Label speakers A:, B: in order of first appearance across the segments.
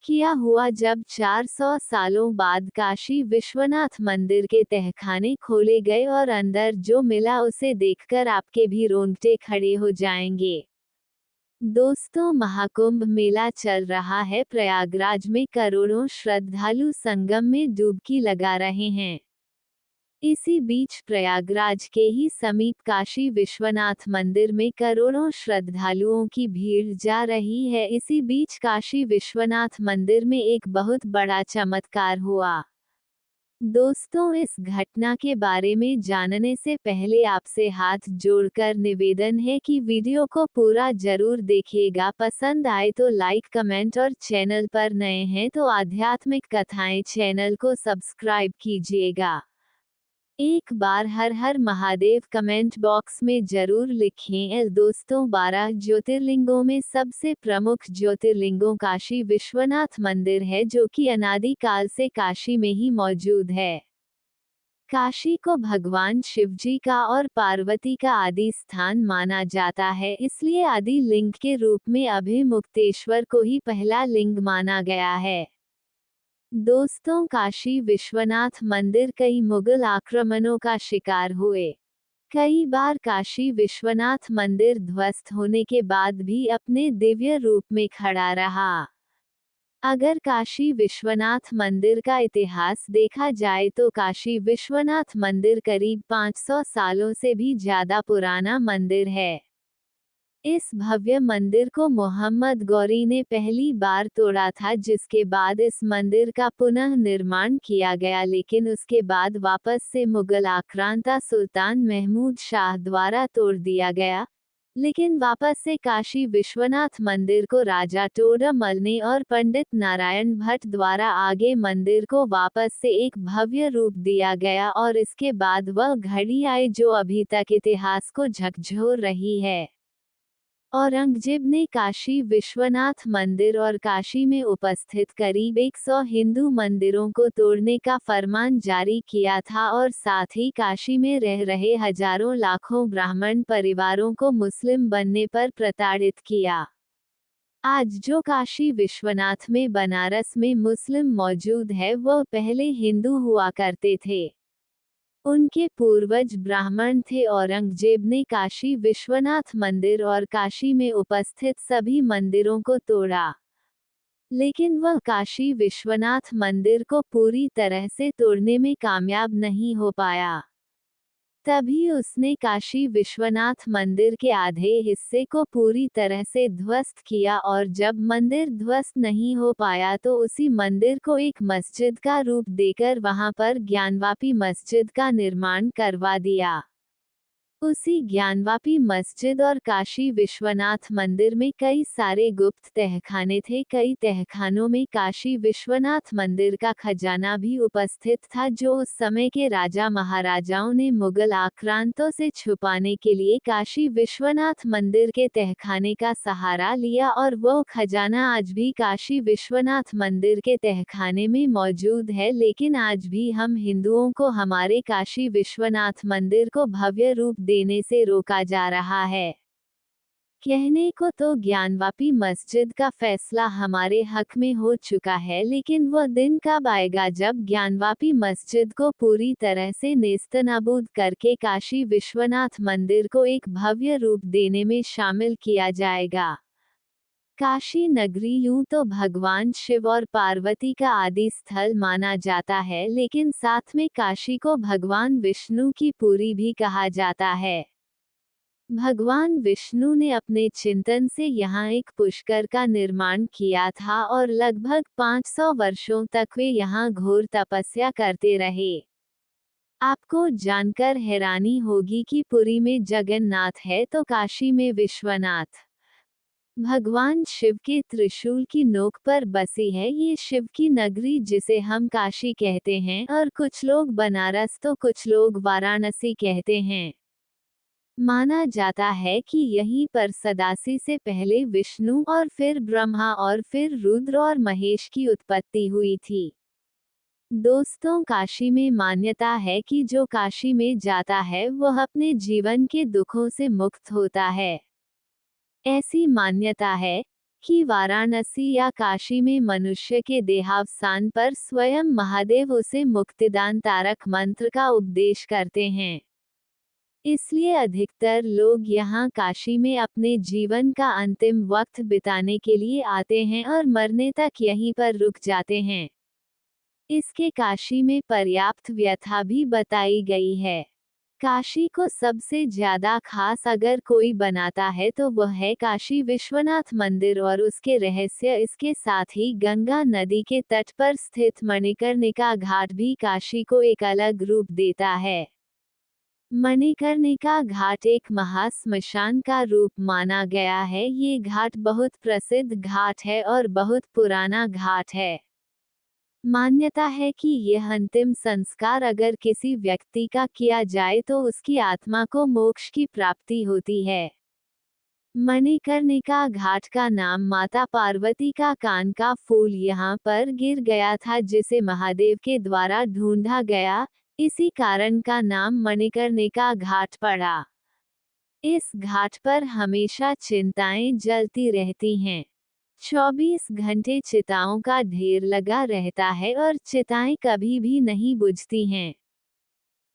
A: किया हुआ जब 400 सालों बाद काशी विश्वनाथ मंदिर के तहखाने खोले गए और अंदर जो मिला उसे देखकर आपके भी रोंगटे खड़े हो जाएंगे। दोस्तों, महाकुंभ मेला चल रहा है। प्रयागराज में करोड़ों श्रद्धालु संगम में डुबकी लगा रहे हैं। इसी बीच प्रयागराज के ही समीप काशी विश्वनाथ मंदिर में करोड़ों श्रद्धालुओं की भीड़ जा रही है। इसी बीच काशी विश्वनाथ मंदिर में एक बहुत बड़ा चमत्कार हुआ। दोस्तों, इस घटना के बारे में जानने से पहले आपसे हाथ जोड़कर निवेदन है कि वीडियो को पूरा जरूर देखिएगा। पसंद आए तो लाइक, कमेंट और चैनल पर नए हैं तो आध्यात्मिक कथाएं चैनल को सब्सक्राइब कीजिएगा। एक बार हर हर महादेव कमेंट बॉक्स में जरूर लिखें। दोस्तों, 12 ज्योतिर्लिंगों में सबसे प्रमुख ज्योतिर्लिंगों काशी विश्वनाथ मंदिर है, जो कि अनादि काल से काशी में ही मौजूद है। काशी को भगवान शिवजी का और पार्वती का आदि स्थान माना जाता है, इसलिए आदि लिंग के रूप में अभिमुक्तेश्वर को ही पहला लिंग माना गया है। दोस्तों, काशी विश्वनाथ मंदिर कई मुगल आक्रमणों का शिकार हुए। कई बार काशी विश्वनाथ मंदिर ध्वस्त होने के बाद भी अपने दिव्य रूप में खड़ा रहा। अगर काशी विश्वनाथ मंदिर का इतिहास देखा जाए तो काशी विश्वनाथ मंदिर करीब 500 सालों से भी ज्यादा पुराना मंदिर है। इस भव्य मंदिर को मोहम्मद गौरी ने पहली बार तोड़ा था, जिसके बाद इस मंदिर का पुनः निर्माण किया गया, लेकिन उसके बाद वापस से मुगल आक्रांता सुल्तान महमूद शाह द्वारा तोड़ दिया गया। लेकिन वापस से काशी विश्वनाथ मंदिर को राजा टोडरमल ने और पंडित नारायण भट्ट द्वारा आगे मंदिर को वापस से एक भव्य रूप दिया गया और इसके बाद वह घड़ी आई जो अभी तक इतिहास को झकझोर रही है। औरंगजेब ने काशी विश्वनाथ मंदिर और काशी में उपस्थित करीब 100 हिंदू मंदिरों को तोड़ने का फरमान जारी किया था और साथ ही काशी में रह रहे हजारों लाखों ब्राह्मण परिवारों को मुस्लिम बनने पर प्रताड़ित किया। आज जो काशी विश्वनाथ में बनारस में मुस्लिम मौजूद है, वह पहले हिंदू हुआ करते थे। उनके पूर्वज ब्राह्मण थे। औरंगजेब ने काशी विश्वनाथ मंदिर और काशी में उपस्थित सभी मंदिरों को तोड़ा, लेकिन वह काशी विश्वनाथ मंदिर को पूरी तरह से तोड़ने में कामयाब नहीं हो पाया। तभी उसने काशी विश्वनाथ मंदिर के आधे हिस्से को पूरी तरह से ध्वस्त किया और जब मंदिर ध्वस्त नहीं हो पाया तो उसी मंदिर को एक मस्जिद का रूप देकर वहां पर ज्ञानवापी मस्जिद का निर्माण करवा दिया। उसी ज्ञानवापी मस्जिद और काशी विश्वनाथ मंदिर में कई सारे गुप्त तहखाने थे। कई तहखानों में काशी विश्वनाथ मंदिर का खजाना भी उपस्थित था, जो उस समय के राजा महाराजाओं ने मुगल आक्रांतों से छुपाने के लिए काशी विश्वनाथ मंदिर के तहखाने का सहारा लिया और वो खजाना आज भी काशी विश्वनाथ मंदिर के तहखाने में मौजूद है। लेकिन आज भी हम हिंदुओं को हमारे काशी विश्वनाथ मंदिर को भव्य रूप देने से रोका जा रहा है। कहने को तो ज्ञानवापी मस्जिद का फैसला हमारे हक में हो चुका है, लेकिन वह दिन कब आएगा जब ज्ञानवापी मस्जिद को पूरी तरह से नेस्तनाबूद करके काशी विश्वनाथ मंदिर को एक भव्य रूप देने में शामिल किया जाएगा। काशी नगरी यूं तो भगवान शिव और पार्वती का आदि स्थल माना जाता है, लेकिन साथ में काशी को भगवान विष्णु की पुरी भी कहा जाता है। भगवान विष्णु ने अपने चिंतन से यहाँ एक पुष्कर का निर्माण किया था और लगभग 500 वर्षों तक वे यहाँ घोर तपस्या करते रहे। आपको जानकर हैरानी होगी कि पुरी में जगन्नाथ है तो काशी में विश्वनाथ। भगवान शिव के त्रिशूल की नोक पर बसी है ये शिव की नगरी, जिसे हम काशी कहते हैं, और कुछ लोग बनारस तो कुछ लोग वाराणसी कहते हैं। माना जाता है कि यहीं पर सदासी से पहले विष्णु और फिर ब्रह्मा और फिर रुद्र और महेश की उत्पत्ति हुई थी। दोस्तों, काशी में मान्यता है कि जो काशी में जाता है वह अपने जीवन के दुखों से मुक्त होता है। ऐसी मान्यता है कि वाराणसी या काशी में मनुष्य के देहावसान पर स्वयं महादेव उसे मुक्तिदान तारक मंत्र का उपदेश करते हैं। इसलिए अधिकतर लोग यहाँ काशी में अपने जीवन का अंतिम वक्त बिताने के लिए आते हैं और मरने तक यहीं पर रुक जाते हैं। इसके काशी में पर्याप्त व्यथा भी बताई गई है। काशी को सबसे ज्यादा खास अगर कोई बनाता है तो वह है काशी विश्वनाथ मंदिर और उसके रहस्य। इसके साथ ही गंगा नदी के तट पर स्थित मणिकर्णिका घाट भी काशी को एक अलग रूप देता है। मणिकर्णिका घाट एक महाश्मशान का रूप माना गया है। ये घाट बहुत प्रसिद्ध घाट है और बहुत पुराना घाट है। मान्यता है कि यह अंतिम संस्कार अगर किसी व्यक्ति का किया जाए तो उसकी आत्मा को मोक्ष की प्राप्ति होती है। मणिकर्णिका घाट का नाम माता पार्वती का कान का फूल यहाँ पर गिर गया था जिसे महादेव के द्वारा ढूंढा गया, इसी कारण का नाम मणिकर्णिका घाट पड़ा। इस घाट पर हमेशा चिताएं जलती रहती हैं। 24 घंटे चिताओं का ढेर लगा रहता है और चिताएं कभी भी नहीं बुझती हैं।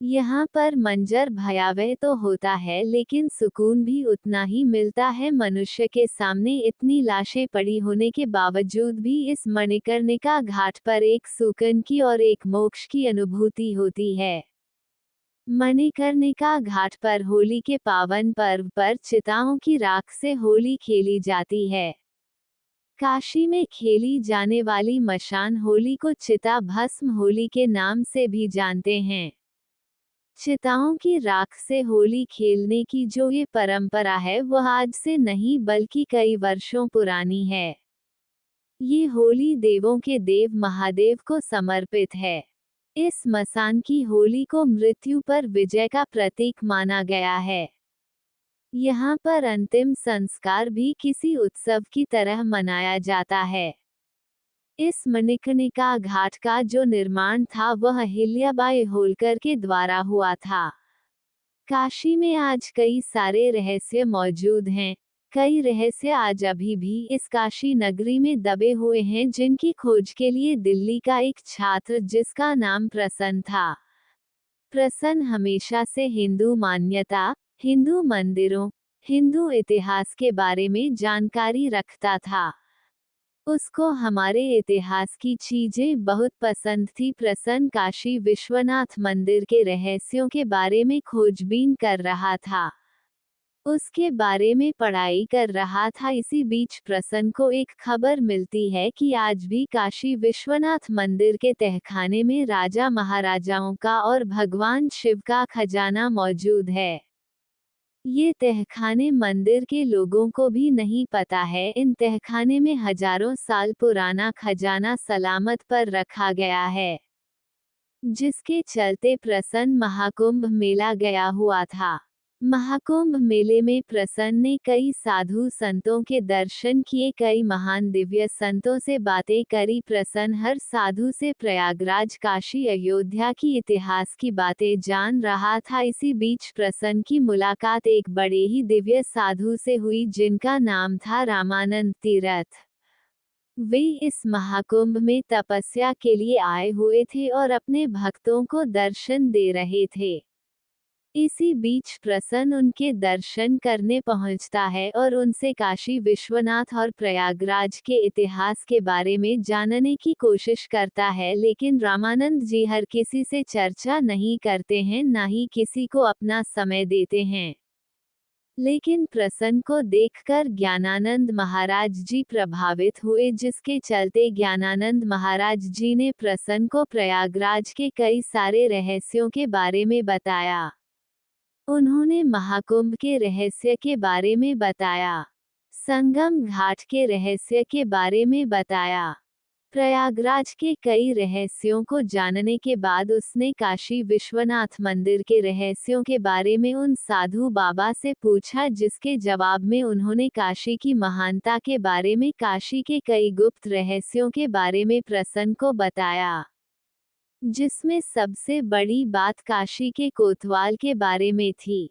A: यहाँ पर मंजर भयावह तो होता है लेकिन सुकून भी उतना ही मिलता है। मनुष्य के सामने इतनी लाशें पड़ी होने के बावजूद भी इस मणिकर्णिका घाट पर एक सुकून की और एक मोक्ष की अनुभूति होती है। मणिकर्णिका घाट पर होली के पावन पर्व पर चिताओं की राख से होली खेली जाती है। काशी में खेली जाने वाली मशान होली को चिता भस्म होली के नाम से भी जानते हैं। चिताओं की राख से होली खेलने की जो ये परंपरा है वह आज से नहीं बल्कि कई वर्षों पुरानी है। ये होली देवों के देव महादेव को समर्पित है। इस मसान की होली को मृत्यु पर विजय का प्रतीक माना गया है। यहाँ पर अंतिम संस्कार भी किसी उत्सव की तरह मनाया जाता है। इस मणिकर्णिका घाट का जो निर्माण था वह अहिल्याबाई होलकर के द्वारा हुआ था। काशी में आज कई सारे रहस्य मौजूद हैं। कई रहस्य आज अभी भी इस काशी नगरी में दबे हुए हैं जिनकी खोज के लिए दिल्ली का एक छात्र जिसका नाम प्रसन्न था। प्रसन्न हमेशा से हिंदू मान्यता, हिंदू मंदिरों, हिंदू इतिहास के बारे में जानकारी रखता था। उसको हमारे इतिहास की चीजें बहुत पसंद थी। प्रसन्न काशी विश्वनाथ मंदिर के रहस्यों के बारे में खोजबीन कर रहा था, उसके बारे में पढ़ाई कर रहा था। इसी बीच प्रसन्न को एक खबर मिलती है कि आज भी काशी विश्वनाथ मंदिर के तहखाने में राजा महाराजाओं का और भगवान शिव का खजाना मौजूद है। ये तहखाने मंदिर के लोगों को भी नहीं पता है। इन तहखाने में हजारों साल पुराना खजाना सलामत पर रखा गया है, जिसके चलते प्रसन्न महाकुंभ मेला गया हुआ था। महाकुंभ मेले में प्रसन्न ने कई साधु संतों के दर्शन किए, कई महान दिव्य संतों से बातें करी। प्रसन्न हर साधु से प्रयागराज, काशी, अयोध्या की इतिहास की बातें जान रहा था। इसी बीच प्रसन्न की मुलाकात एक बड़े ही दिव्य साधु से हुई जिनका नाम था रामानंद तीरथ। वे इस महाकुंभ में तपस्या के लिए आए हुए थे और अपने भक्तों को दर्शन दे रहे थे। इसी बीच प्रसन्न उनके दर्शन करने पहुंचता है और उनसे काशी विश्वनाथ और प्रयागराज के इतिहास के बारे में जानने की कोशिश करता है, लेकिन रामानंद जी हर किसी से चर्चा नहीं करते हैं, ना ही किसी को अपना समय देते हैं। लेकिन प्रसन्न को देखकर ज्ञानानंद महाराज जी प्रभावित हुए, जिसके चलते ज्ञानानंद महाराज जी ने प्रसन्न को प्रयागराज के कई सारे रहस्यों के बारे में बताया। उन्होंने महाकुंभ के रहस्य के बारे में बताया, संगम घाट के रहस्य के बारे में बताया। प्रयागराज के कई रहस्यों को जानने के बाद उसने काशी विश्वनाथ मंदिर के रहस्यों के बारे में उन साधु बाबा से पूछा, जिसके जवाब में उन्होंने काशी की महानता के बारे में, काशी के कई गुप्त रहस्यों के बारे में प्रसन्न को बताया, जिसमें सबसे बड़ी बात काशी के कोतवाल के बारे में थी।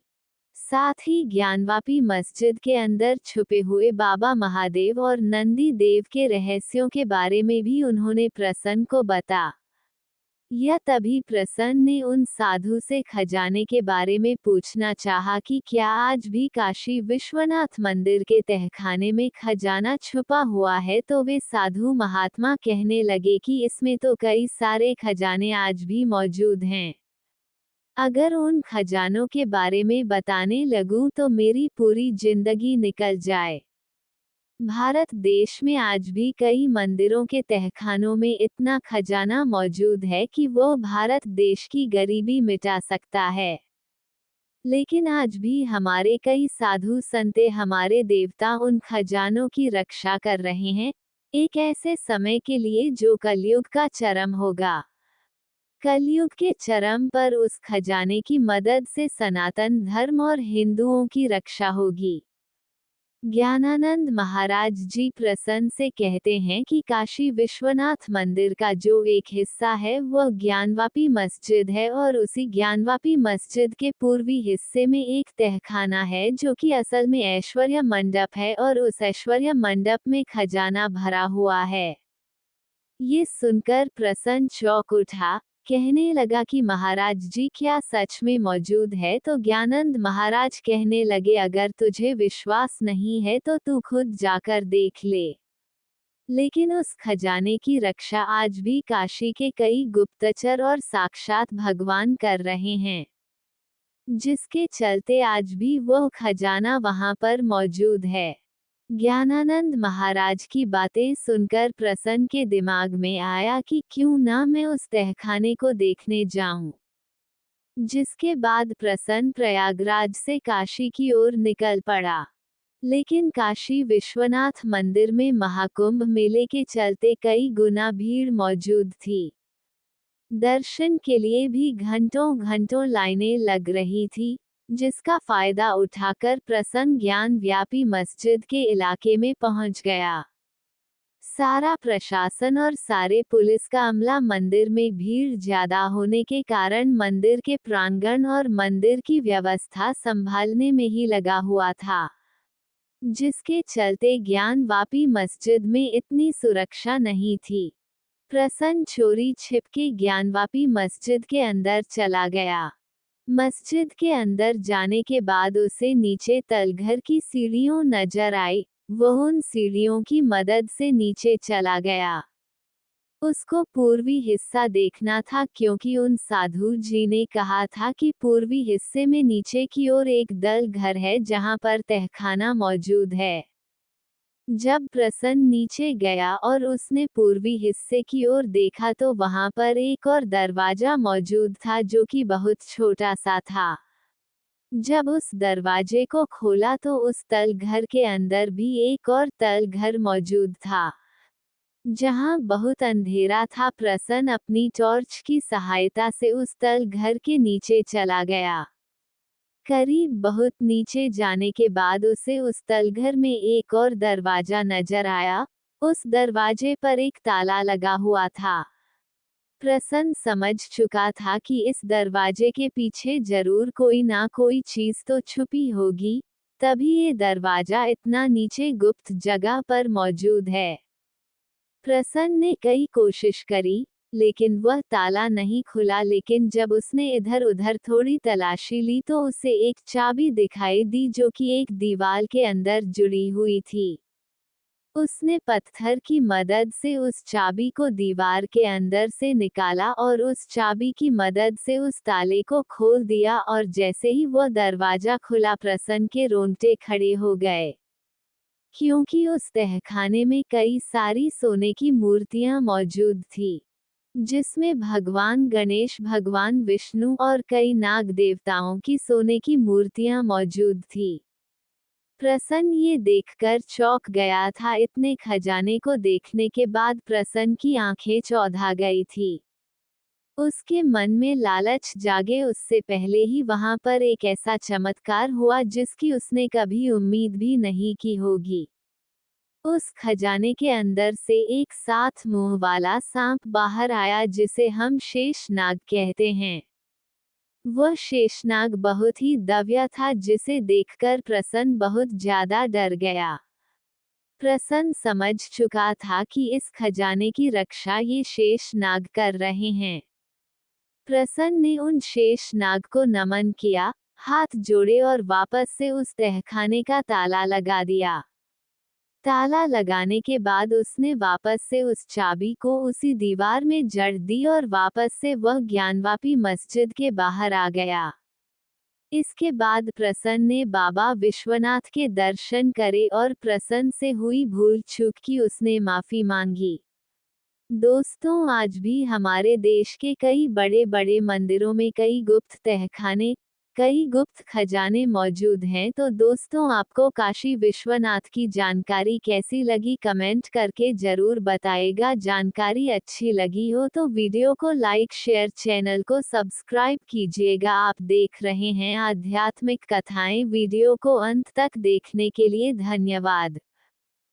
A: साथ ही ज्ञानवापी मस्जिद के अंदर छुपे हुए बाबा महादेव और नंदी देव के रहस्यों के बारे में भी उन्होंने प्रसन्न को बता। यह तभी प्रसन्न ने उन साधु से खजाने के बारे में पूछना चाहा कि क्या आज भी काशी विश्वनाथ मंदिर के तहखाने में खजाना छुपा हुआ है, तो वे साधु महात्मा कहने लगे कि इसमें तो कई सारे खजाने आज भी मौजूद हैं। अगर उन खजानों के बारे में बताने लगूं तो मेरी पूरी जिंदगी निकल जाए। भारत देश में आज भी कई मंदिरों के तहखानों में इतना खजाना मौजूद है कि वो भारत देश की गरीबी मिटा सकता है। लेकिन आज भी हमारे कई साधु संते, हमारे देवता उन खजानों की रक्षा कर रहे हैं, एक ऐसे समय के लिए जो कलयुग का चरम होगा। कलयुग के चरम पर उस खजाने की मदद से सनातन धर्म और हिंदुओं की रक्षा होगी। ज्ञानानंद महाराज जी प्रसन्न से कहते हैं कि काशी विश्वनाथ मंदिर का जो एक हिस्सा है वह ज्ञानवापी मस्जिद है, और उसी ज्ञानवापी मस्जिद के पूर्वी हिस्से में एक तहखाना है जो कि असल में ऐश्वर्य मंडप है, और उस ऐश्वर्य मंडप में खजाना भरा हुआ है। ये सुनकर प्रसन्न चौंक उठा, कहने लगा कि महाराज जी क्या सच में मौजूद है? तो ज्ञानंद महाराज कहने लगे, अगर तुझे विश्वास नहीं है तो तू खुद जाकर देख ले। लेकिन उस खजाने की रक्षा आज भी काशी के कई गुप्तचर और साक्षात भगवान कर रहे हैं, जिसके चलते आज भी वह खजाना वहां पर मौजूद है। ज्ञानानंद महाराज की बातें सुनकर प्रसन्न के दिमाग में आया कि क्यों ना मैं उस तहखाने को देखने जाऊं। जिसके बाद प्रसन्न प्रयागराज से काशी की ओर निकल पड़ा। लेकिन काशी विश्वनाथ मंदिर में महाकुंभ मेले के चलते कई गुना भीड़ मौजूद थी। दर्शन के लिए भी घंटों घंटों लाइनें लग रही थी, जिसका फायदा उठाकर प्रसन्न ज्ञान व्यापी मस्जिद के इलाके में पहुंच गया। सारा प्रशासन और सारे पुलिस का अमला मंदिर में भीड़ ज्यादा होने के कारण मंदिर के प्रांगण और मंदिर की व्यवस्था संभालने में ही लगा हुआ था, जिसके चलते ज्ञान वापी मस्जिद में इतनी सुरक्षा नहीं थी। प्रसन्न चोरी छिपके ज्ञानवापी मस्जिद के अंदर चला गया। मस्जिद के अंदर जाने के बाद उसे नीचे तलघर की सीढ़ियों नजर आई। वह उन सीढ़ियों की मदद से नीचे चला गया। उसको पूर्वी हिस्सा देखना था, क्योंकि उन साधु जी ने कहा था कि पूर्वी हिस्से में नीचे की ओर एक दल घर है जहां पर तहखाना मौजूद है। जब प्रसन्न नीचे गया और उसने पूर्वी हिस्से की ओर देखा तो वहां पर एक और दरवाजा मौजूद था जो कि बहुत छोटा सा था। जब उस दरवाजे को खोला तो उस तल घर के अंदर भी एक और तल घर मौजूद था, जहां बहुत अंधेरा था। प्रसन्न अपनी टॉर्च की सहायता से उस तल घर के नीचे चला गया। करीब बहुत नीचे जाने के बाद उसे उस तलघर में एक और दरवाजा नजर आया। उस दरवाजे पर एक ताला लगा हुआ था। प्रसन्न समझ चुका था कि इस दरवाजे के पीछे जरूर कोई ना कोई चीज तो छुपी होगी, तभी ये दरवाजा इतना नीचे गुप्त जगह पर मौजूद है। प्रसन्न ने कई कोशिश करी, लेकिन वह ताला नहीं खुला। लेकिन जब उसने इधर उधर थोड़ी तलाशी ली तो उसे एक चाबी दिखाई दी जो कि एक दीवार के अंदर जुड़ी हुई थी। उसने पत्थर की मदद से उस चाबी को दीवार के अंदर से निकाला और उस चाबी की मदद से उस ताले को खोल दिया, और जैसे ही वह दरवाजा खुला प्रसन्न के रोंगटे खड़े हो गए, क्योंकि उस तहखाने में कई सारी सोने की मूर्तियां मौजूद थी, जिसमें भगवान गणेश, भगवान विष्णु और कई नाग देवताओं की सोने की मूर्तियां मौजूद थी। प्रसन्न ये देखकर चौंक गया था। इतने खजाने को देखने के बाद प्रसन्न की आंखें चौंधा गई थी। उसके मन में लालच जागे उससे पहले ही वहां पर एक ऐसा चमत्कार हुआ जिसकी उसने कभी उम्मीद भी नहीं की होगी। उस खजाने के अंदर से एक 7 मुंह वाला सांप बाहर आया, जिसे हम शेष नाग कहते हैं। वह शेषनाग बहुत ही दव्य था जिसे देखकर प्रसन्न बहुत ज्यादा डर गया। प्रसन्न समझ चुका था कि इस खजाने की रक्षा ये शेषनाग कर रहे हैं। प्रसन्न ने उन शेषनाग को नमन किया, हाथ जोड़े और वापस से उस तहखाने का ताला लगा दिया। ताला लगाने के बाद उसने वापस से उस चाबी को उसी दीवार में जड़ दी और वापस से वह ज्ञानवापी मस्जिद के बाहर आ गया। इसके बाद प्रसन्न ने बाबा विश्वनाथ के दर्शन करे और प्रसन्न से हुई भूल चूक की उसने माफी मांगी। दोस्तों, आज भी हमारे देश के कई बड़े बड़े मंदिरों में कई गुप्त तहखाने, कई गुप्त खजाने मौजूद हैं। तो दोस्तों, आपको काशी विश्वनाथ की जानकारी कैसी लगी कमेंट करके जरूर बताएगा। जानकारी अच्छी लगी हो तो वीडियो को लाइक शेयर चैनल को सब्सक्राइब कीजिएगा। आप देख रहे हैं आध्यात्मिक कथाएं। वीडियो को अंत तक देखने के लिए धन्यवाद।